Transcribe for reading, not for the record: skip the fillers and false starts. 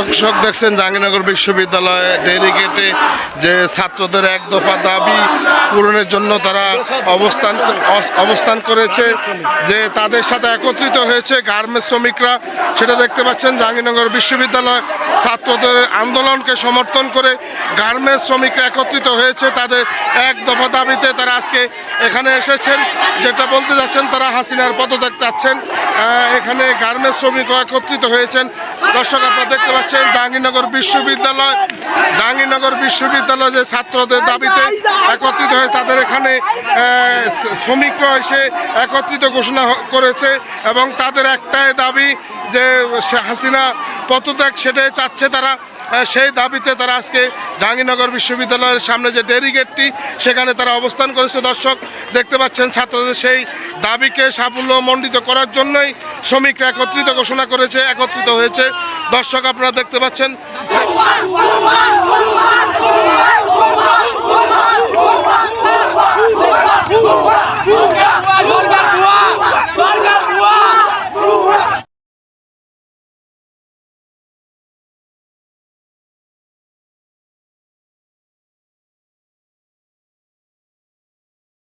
দর্শক দেখছেন জাহাঙ্গীরনগর বিশ্ববিদ্যালয়ে ডেলিগেটে যে ছাত্রদের এক দফা দাবি পূরণের জন্য তারা অবস্থান করেছে, যে তাদের সাথে একত্রিত হয়েছে গার্মেন্টস শ্রমিকরা। সেটা দেখতে পাচ্ছেন জাহাঙ্গীরনগর বিশ্ববিদ্যালয় ছাত্রদের আন্দোলনকে সমর্থন করে গার্মেন্টস শ্রমিকরা একত্রিত হয়েছে তাদের এক দফা দাবিতে। তারা আজকে এখানে এসেছেন, যেটা বলতে যাচ্ছেন তারা হাসিনার পদত্যাগ চাচ্ছেন। এখানে গার্মেন্টস শ্রমিকরা একত্রিত হয়েছেন। দর্শক আপনারা দেখতে পাচ্ছেন জাহাঙ্গীরনগর বিশ্ববিদ্যালয় যে ছাত্রদের দাবিতে একত্রিত হয়ে তাদের এখানে শ্রমিকরা এসে একত্রিত ঘোষণা করেছে এবং তাদের একটাই দাবি যে হাসিনা পদত্যাগ সেটাই চাচ্ছে তারা। সেই দাবিতে তারা আজকে জাহাঙ্গীরনগর বিশ্ববিদ্যালয়ের সামনে যে ডেলিগেটটি সেখানে তারা অবস্থান করেছে। দর্শক দেখতে পাচ্ছেন ছাত্রদের সেই দাবিকে সাফল্যমণ্ডিত করার জন্যই শ্রমিকরা একত্রিত হয়েছে। দর্শক আপনারা দেখতে পাচ্ছেন।